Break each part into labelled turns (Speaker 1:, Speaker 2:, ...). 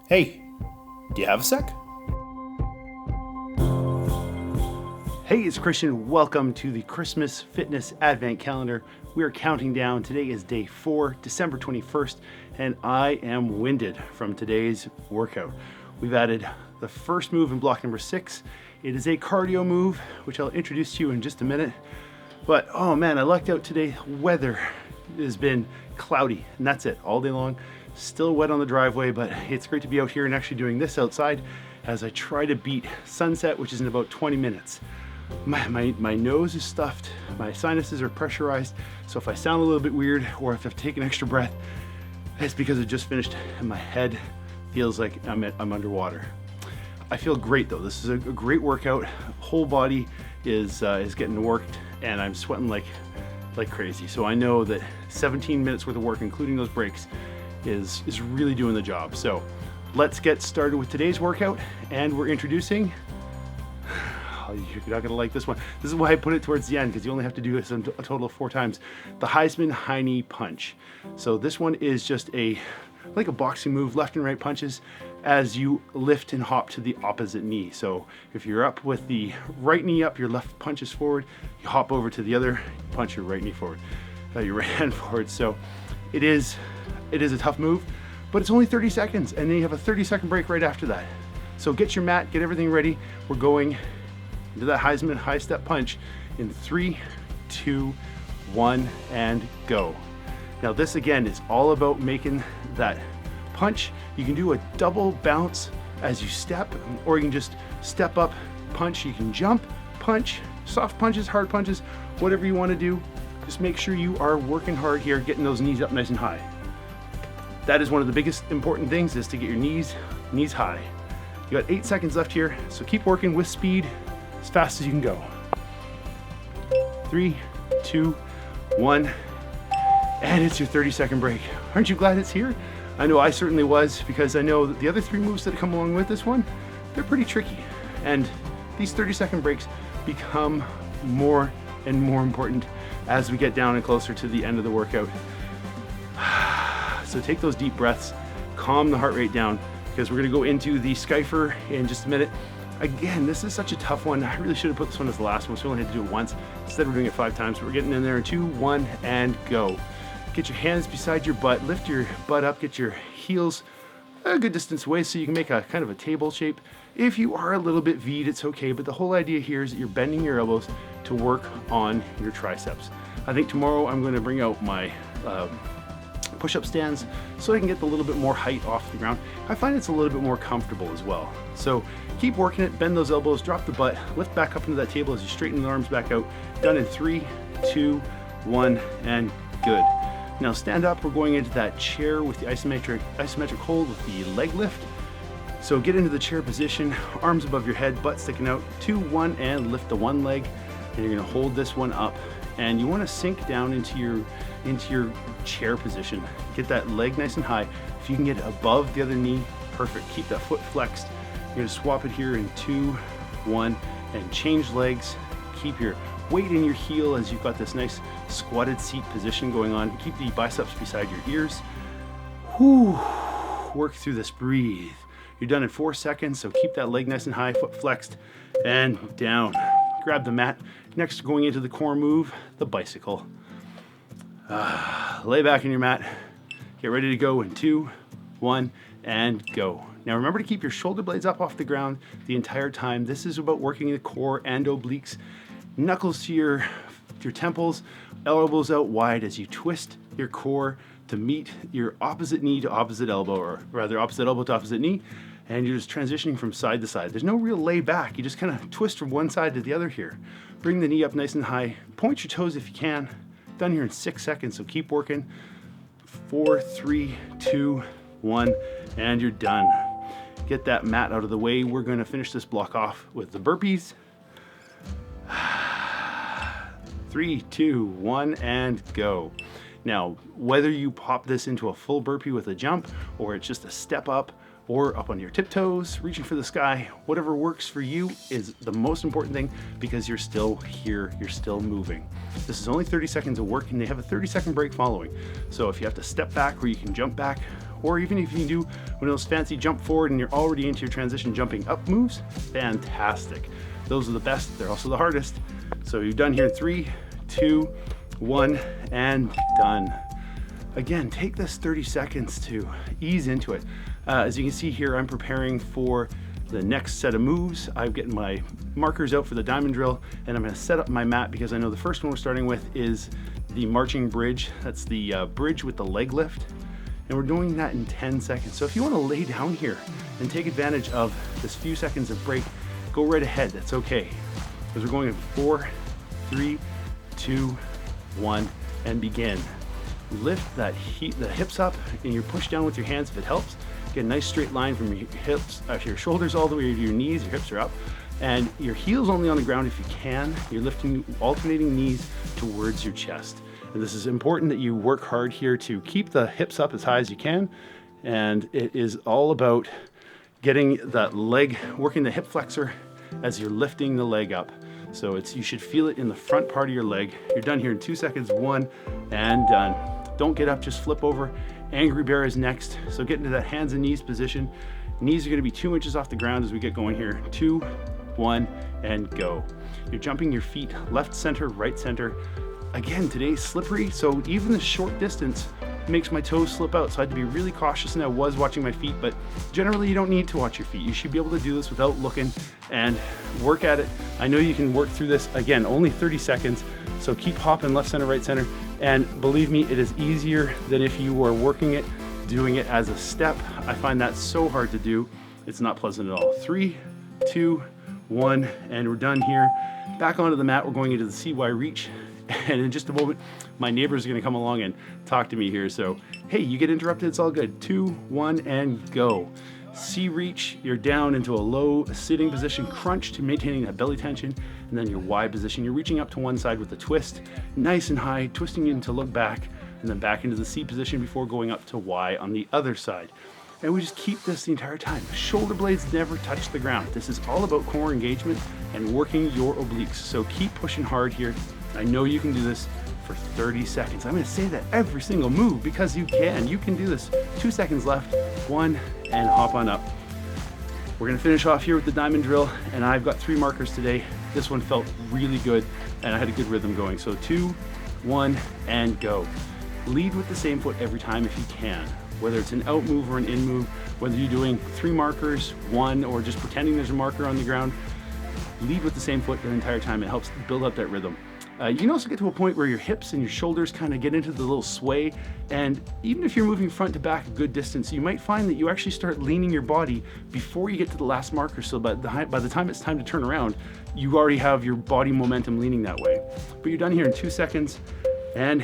Speaker 1: Hey, do you have a sec? Hey, it's Christian. Welcome to the Christmas Fitness Advent Calendar. We are counting down. Today is day 4, December 21st, and I am winded from today's workout. We've added the first move in block number 6. It is a cardio move, which I'll introduce to you in just a minute. But oh man, I lucked out today. Weather has been cloudy, and that's it all day long. Still wet on the driveway, but it's great to be out here and actually doing this outside as I try to beat sunset, which is in about 20 minutes. My nose is stuffed, my sinuses are pressurized, so if I sound a little bit weird or if I've taken extra breath, it's because I just finished and my head feels like I'm underwater. I feel great though. This is a great workout. Whole body is getting worked, and I'm sweating like crazy. So I know that 17 minutes worth of work, including those breaks, is really doing the job. So let's get started with today's workout, and we're introducing, you're not gonna like this one. This is why I put it towards the end, because you only have to do this a total of 4 times. The Heisman high knee punch. So this one is just like a boxing move, left and right punches as you lift and hop to the opposite knee. So if you're up with the right knee up, your left punches forward, you hop over to the other, punch your right knee forward, your right hand forward. So it is a tough move, but it's only 30 seconds, and then you have a 30-second break right after that. So get your mat, get everything ready. We're going into that Heisman high step punch in 3, 2, 1, and go. Now this again is all about making that punch. You can do a double bounce as you step, or you can just step up, punch. You can jump, punch, soft punches, hard punches, whatever you want to do. Just make sure you are working hard here, getting those knees up nice and high. That is one of the biggest important things, is to get your knees high. You got 8 seconds left here, so keep working with speed as fast as you can go. 3, 2, 1, and it's your 30-second break. Aren't you glad it's here? I know I certainly was, because I know that the other 3 moves that come along with this one, they're pretty tricky. And these 30-second breaks become more and more important as we get down and closer to the end of the workout. So take those deep breaths, calm the heart rate down, because we're gonna go into the Skyfer in just a minute. Again, this is such a tough one. I really should have put this one as the last one, so we only had to do it once. Instead, we're doing it 5 times, but we're getting in there in 2, 1, and go. Get your hands beside your butt, lift your butt up, get your heels a good distance away so you can make a kind of a table shape. If you are a little bit V'd, it's okay, but the whole idea here is that you're bending your elbows to work on your triceps. I think tomorrow I'm gonna bring out my push-up stands so I can get a little bit more height off the ground. I find it's a little bit more comfortable as well. So keep working it, bend those elbows, drop the butt, lift back up into that table as you straighten the arms back out. Done in 3, 2, 1, and good. Now stand up, we're going into that chair with the isometric hold with the leg lift. So get into the chair position, arms above your head, butt sticking out, 2, 1, and lift the one leg. And you're gonna hold this one up, and you wanna sink down into your chair position. Get that leg nice and high. If you can get above the other knee, perfect. Keep that foot flexed. You're gonna swap it here in 2, 1, and change legs. Keep your weight in your heel as you've got this nice squatted seat position going on. Keep the biceps beside your ears. Whew. Work through this, breathe. You're done in 4 seconds, so keep that leg nice and high, foot flexed, and down. Grab the mat. Next, going into the core move, the bicycle. Lay back in your mat. Get ready to go in 2, 1, and go. Now remember to keep your shoulder blades up off the ground the entire time. This is about working the core and obliques. Knuckles to your temples, elbows out wide as you twist your core to meet your opposite knee to opposite elbow, or rather opposite elbow to opposite knee, and you're just transitioning from side to side. There's no real lay back. You just kind of twist from one side to the other here. Bring the knee up nice and high. Point your toes if you can. Done here in 6 seconds, so keep working. 4, 3, 2, 1, and you're done. Get that mat out of the way. We're gonna finish this block off with the burpees. 3, 2, 1, and go. Now, whether you pop this into a full burpee with a jump, or it's just a step up, or up on your tiptoes, reaching for the sky, whatever works for you is the most important thing, because you're still here, you're still moving. This is only 30 seconds of work, and they have a 30-second break following. So if you have to step back or you can jump back, or even if you can do one of those fancy jump forward and you're already into your transition jumping up moves, fantastic. Those are the best, they're also the hardest. So you're done here in 3, 2, 1, and done. Again, take this 30 seconds to ease into it. As you can see here, I'm preparing for the next set of moves. I'm getting my markers out for the diamond drill, and I'm gonna set up my mat because I know the first one we're starting with is the marching bridge. That's the bridge with the leg lift. And we're doing that in 10 seconds. So if you wanna lay down here and take advantage of this few seconds of break, go right ahead, that's okay. Because we're going in 4, 3, 2, 1, and begin. Lift the hips up and you push down with your hands if it helps. Get a nice straight line from your hips to your shoulders all the way to your knees. Your hips are up and your heels only on the ground if you can. You're lifting alternating knees towards your chest. And this is important that you work hard here to keep the hips up as high as you can. And it is all about getting that leg, working the hip flexor as you're lifting the leg up. So you should feel it in the front part of your leg. You're done here in 2 seconds, 1, and done. Don't get up, just flip over. Angry bear is next. So get into that hands and knees position. Knees are gonna be 2 inches off the ground as we get going here. 2, 1, and go. You're jumping your feet left center, right center. Again, today's slippery, so even the short distance makes my toes slip out. So I had to be really cautious, and I was watching my feet, but generally you don't need to watch your feet. You should be able to do this without looking and work at it. I know you can work through this. Again, only 30 seconds. So keep hopping left center, right center. And believe me, it is easier than if you were working it, doing it as a step. I find that so hard to do. It's not pleasant at all. 3, 2, 1, and we're done here. Back onto the mat, we're going into the CY reach. And in just a moment, my neighbor's gonna come along and talk to me here. So, hey, you get interrupted, it's all good. 2, 1, and go. C reach, you're down into a low sitting position, crunch to maintaining that belly tension, and then your Y position. You're reaching up to one side with a twist, nice and high, twisting in to look back, and then back into the C position before going up to Y on the other side. And we just keep this the entire time. Shoulder blades never touch the ground. This is all about core engagement and working your obliques. So keep pushing hard here. I know you can do this for 30 seconds. I'm gonna say that every single move because you can. You can do this. 2 seconds left, 1, and hop on up. We're gonna finish off here with the diamond drill, and I've got 3 markers today. This one felt really good, and I had a good rhythm going. So 2, 1, and go. Lead with the same foot every time if you can. Whether it's an out move or an in move, whether you're doing 3 markers, 1, or just pretending there's a marker on the ground, lead with the same foot the entire time. It helps build up that rhythm. You can also get to a point where your hips and your shoulders kind of get into the little sway, and even if you're moving front to back a good distance, you might find that you actually start leaning your body before you get to the last marker, so by the time it's time to turn around, you already have your body momentum leaning that way. But you're done here in 2 seconds, and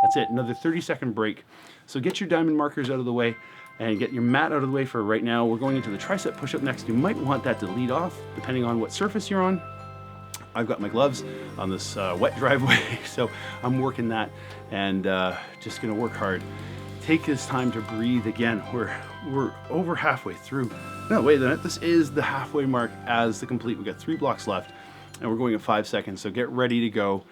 Speaker 1: that's it, another 30-second break. So get your diamond markers out of the way and get your mat out of the way for right now. We're going into the tricep push-up next. You might want that to lead off, depending on what surface you're on. I've got my gloves on this wet driveway, so I'm working that and just gonna work hard. Take this time to breathe again. We're over halfway through. No, wait a minute, this is the halfway mark as the complete. We've got 3 blocks left and we're going at 5 seconds, so get ready to go.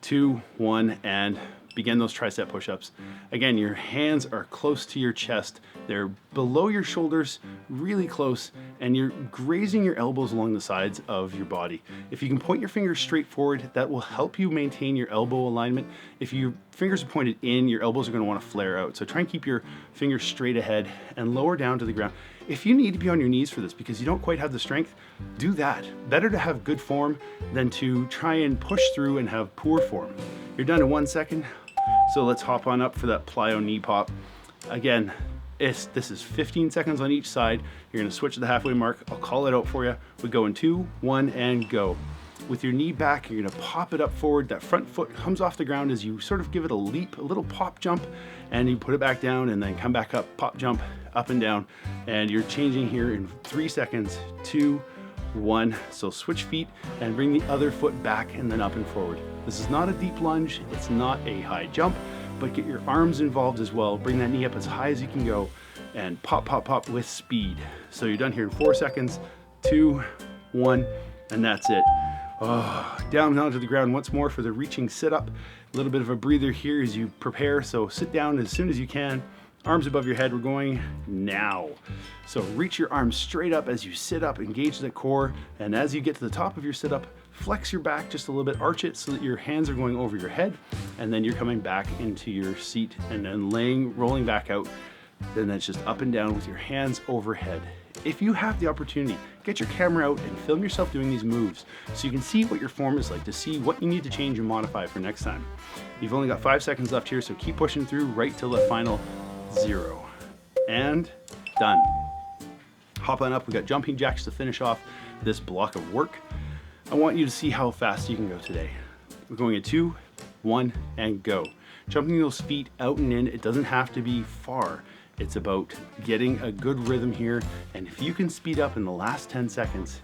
Speaker 1: 2, 1, and begin those tricep push-ups. Again, your hands are close to your chest. They're below your shoulders, really close, and you're grazing your elbows along the sides of your body. If you can point your fingers straight forward, that will help you maintain your elbow alignment. If your fingers are pointed in, your elbows are going to want to flare out. So try and keep your fingers straight ahead and lower down to the ground. If you need to be on your knees for this because you don't quite have the strength, do that. Better to have good form than to try and push through and have poor form. You're done in 1 second. So let's hop on up for that Plyo Knee-pop. Again, this is 15 seconds on each side. You're gonna switch to the halfway mark. I'll call it out for you. We go in 2, 1, and go. With your knee back, you're gonna pop it up forward. That front foot comes off the ground as you sort of give it a leap, a little pop jump, and you put it back down and then come back up, pop jump, up and down. And you're changing here in 3 seconds, 2, 1. So switch feet and bring the other foot back and then up and forward. This is not a deep lunge, it's not a high jump, but get your arms involved as well. Bring that knee up as high as you can go and pop, pop, pop with speed. So you're done here in 4 seconds, 2, 1, and that's it. Down onto the ground once more for the reaching sit up. A little bit of a breather here as you prepare. So sit down as soon as you can. Arms above your head, we're going now. So reach your arms straight up as you sit up, engage the core, and as you get to the top of your sit up, flex your back just a little bit, arch it so that your hands are going over your head, and then you're coming back into your seat and then rolling back out. Then that's just up and down with your hands overhead. If you have the opportunity, get your camera out and film yourself doing these moves so you can see what your form is like, to see what you need to change and modify for next time. You've only got 5 seconds left here, so keep pushing through right till the final 0. And done. Hop on up, we got jumping jacks to finish off this block of work. I want you to see how fast you can go today. We're going in 2, 1, and go. Jumping those feet out and in, it doesn't have to be far. It's about getting a good rhythm here, and if you can speed up in the last 10 seconds,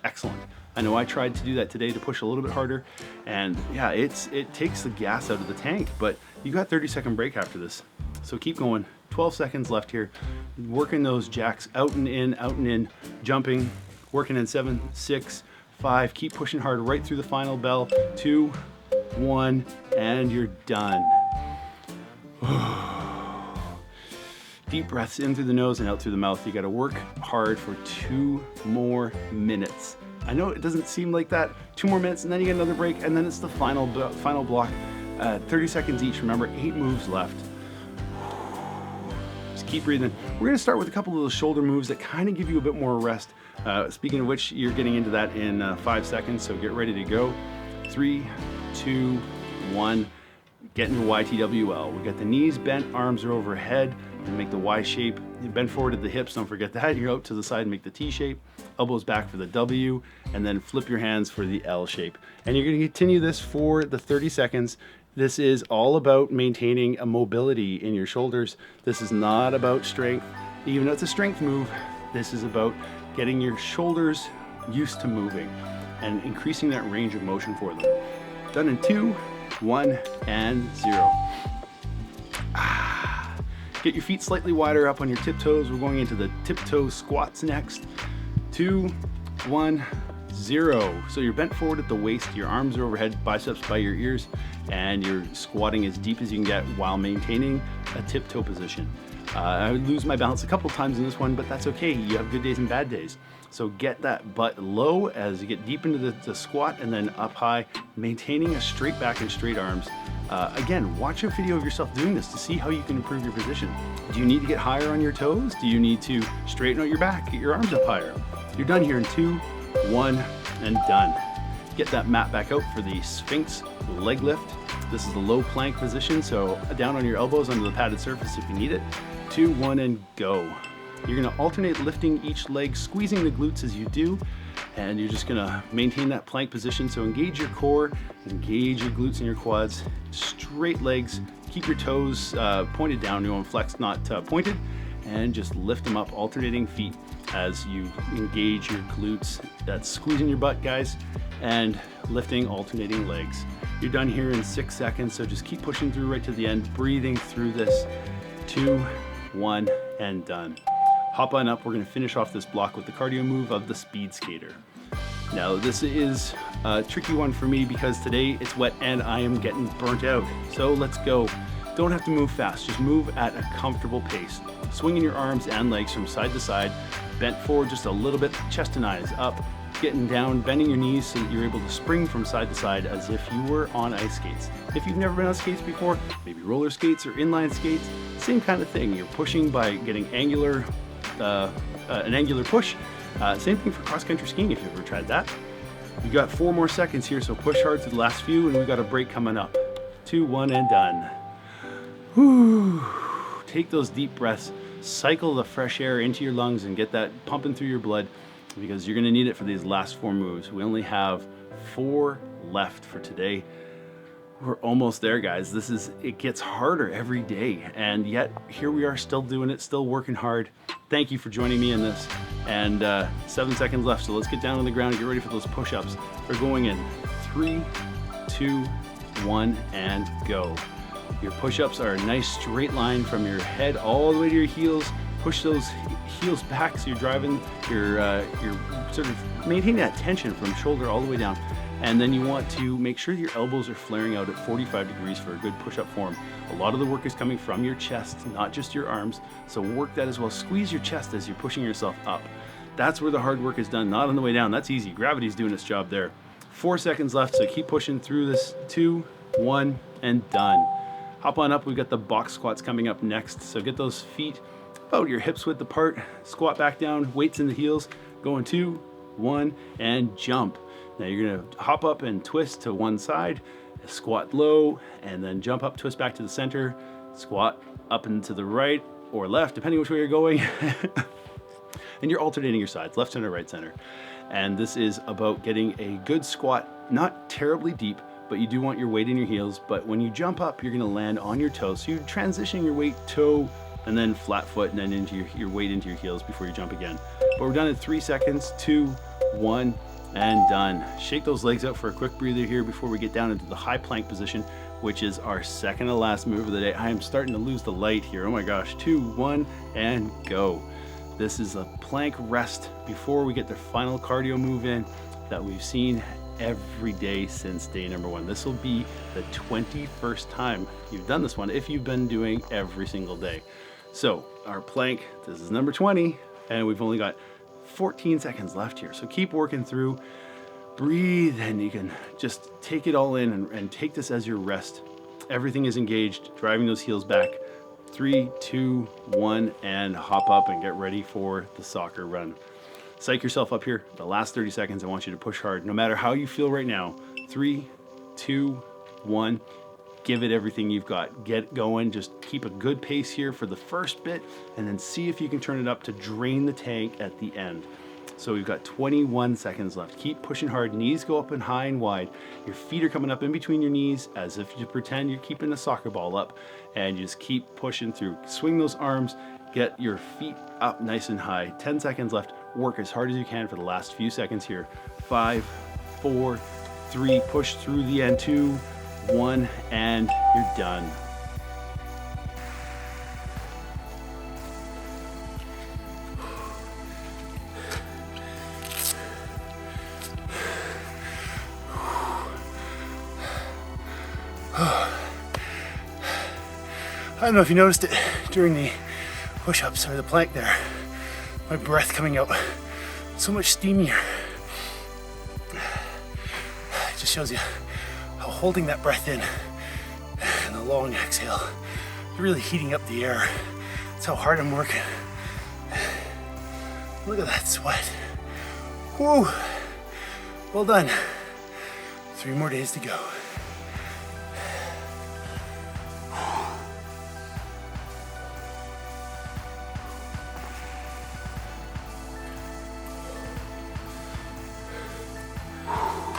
Speaker 1: excellent. I know I tried to do that today to push a little bit harder, and yeah, it takes the gas out of the tank, but you got 30-second break after this. So keep going. 12 seconds left here. Working those jacks out and in, jumping, working in 7, 6, 5. Keep pushing hard right through the final bell. 2, 1, and you're done. Deep breaths in through the nose and out through the mouth. You got to work hard for 2 more minutes. I know it doesn't seem like that. 2 more minutes and then you get another break, and then it's the final block. 30 seconds each. Remember, 8 moves left. Just keep breathing. We're going to start with a couple of those shoulder moves that kind of give you a bit more rest. Speaking of which, you're getting into that in 5 seconds, so get ready to go. 3, 2, 1. Get into YTWL. We got the knees bent, arms are overhead, and make the Y shape. You bend forward at the hips, don't forget that. You're out to the side and make the T shape. Elbows back for the W, and then flip your hands for the L shape. And you're gonna continue this for the 30 seconds. This is all about maintaining a mobility in your shoulders. This is not about strength. Even though it's a strength move, this is about getting your shoulders used to moving and increasing that range of motion for them. Done in 2, 1, and 0. Get your feet slightly wider up on your tiptoes. We're going into the Tiptoe Squats next. 2, 1, 0. So you're bent forward at the waist, your arms are overhead, biceps by your ears, and you're squatting as deep as you can get while maintaining a tiptoe position. I would lose my balance a couple times in this one, but that's okay. You have good days and bad days. So get that butt low as you get deep into the squat, and then up high, maintaining a straight back and straight arms. Again, watch a video of yourself doing this to see how you can improve your position. Do you need to get higher on your toes? Do you need to straighten out your back, get your arms up higher? You're done here in 2, 1, and done. Get that mat back out for the Sphinx leg lift. This is the low plank position, so down on your elbows under the padded surface if you need it. 2, 1, and go. You're gonna alternate lifting each leg, squeezing the glutes as you do, and you're just gonna maintain that plank position. So engage your core, engage your glutes and your quads, straight legs, keep your toes pointed down, you want flex, not pointed, and just lift them up, alternating feet as you engage your glutes. That's squeezing your butt, guys, and lifting, alternating legs. You're done here in 6 seconds, so just keep pushing through right to the end, breathing through this. 2, 1, and done. Hop on up, we're gonna finish off this block with the cardio move of the speed skater. Now this is a tricky one for me because today it's wet and I am getting burnt out. So let's go. Don't have to move fast, just move at a comfortable pace. Swinging your arms and legs from side to side, bent forward just a little bit, chest and eyes up, getting down, bending your knees so that you're able to spring from side to side as if you were on ice skates. If you've never been on skates before, maybe roller skates or inline skates, same kind of thing. You're pushing by getting angular, an angular push. Same thing for cross-country skiing if you've ever tried that. You got 4 more seconds here, so push hard to the last few, and we've got a break coming up. 2, 1, and done. Whew. Take those deep breaths, cycle the fresh air into your lungs and get that pumping through your blood because you're gonna need it for these last 4 moves. We only have 4 left for today. We're almost there, guys. It gets harder every day, and yet here we are still doing it, still working hard. Thank you for joining me in this. And 7 seconds left, so let's get down on the ground and get ready for those push-ups. We're going in 3, 2, 1, and go. Your push-ups are a nice straight line from your head all the way to your heels. Push those heels back so you're driving, you're sort of maintaining that tension from shoulder all the way down. And then you want to make sure your elbows are flaring out at 45 degrees for a good push-up form. A lot of the work is coming from your chest, not just your arms. So work that as well. Squeeze your chest as you're pushing yourself up. That's where the hard work is done, not on the way down. That's easy. Gravity's doing its job there. 4 seconds left, so keep pushing through this. 2, 1, and done. Hop on up. We've got the box squats coming up next. So get those feet about your hips width apart. Squat back down, weights in the heels. Going 2, 1, and jump. Now you're gonna hop up and twist to one side, squat low, and then jump up, twist back to the center, squat up and to the right or left, depending which way you're going. And you're alternating your sides, left center, right center. And this is about getting a good squat, not terribly deep, but you do want your weight in your heels. But when you jump up, you're gonna land on your toes. So you're transitioning your weight toe and then flat foot and then into your weight into your heels before you jump again. But we're done in 3 seconds, 2, 1, and done. Shake those legs out for a quick breather here before we get down into the high plank position, which is our second to last move of the day. I am starting to lose the light here. Oh my gosh, 2, 1, and go. This is a plank rest before we get the final cardio move in that we've seen every day since day number 1. This will be the 21st time you've done this one if you've been doing every single day. So our plank, this is number 20, and we've only got 14 seconds left here. So keep working through, breathe, and you can just take it all in and take this as your rest. Everything is engaged, driving those heels back. 3, 2, 1, and hop up and get ready for the soccer run. Psych yourself up here. The last 30 seconds, I want you to push hard. No matter how you feel right now. 3, 2, 1. Give it everything you've got. Get going. Just keep a good pace here for the first bit and then see if you can turn it up to drain the tank at the end. So we've got 21 seconds left. Keep pushing hard. Knees go up and high and wide. Your feet are coming up in between your knees as if you pretend you're keeping a soccer ball up, and you just keep pushing through. Swing those arms. Get your feet up nice and high. 10 seconds left. Work as hard as you can for the last few seconds here. 5, 4, 3. Push through the end. 2, 1, and you're done. I don't know if you noticed it during the push-ups or the plank there. My breath coming out so much steamier. It just shows you how holding that breath in and the long exhale, really heating up the air. That's how hard I'm working. Look at that sweat. Whoa. Well done. 3 more days to go.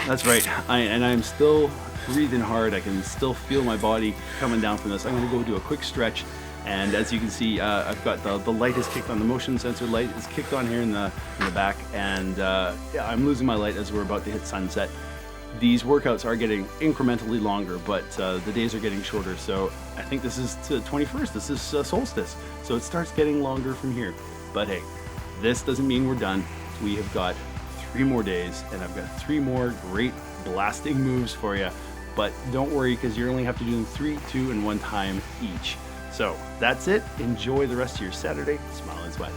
Speaker 1: That's right, I'm still breathing hard. I can still feel my body coming down from this. I'm gonna go do a quick stretch, and as you can see, I've got the light is kicked on, the motion sensor light is kicked on here in the back, and yeah, I'm losing my light as we're about to hit sunset. These workouts are getting incrementally longer, but the days are getting shorter, so I think this is the 21st, this is solstice, so it starts getting longer from here. But hey, this doesn't mean we're done. We have got 3 more days, and I've got 3 more great blasting moves for you. But don't worry, because you only have to do them 3, 2, and 1 time each. So that's it. Enjoy the rest of your Saturday. Smile and sweat.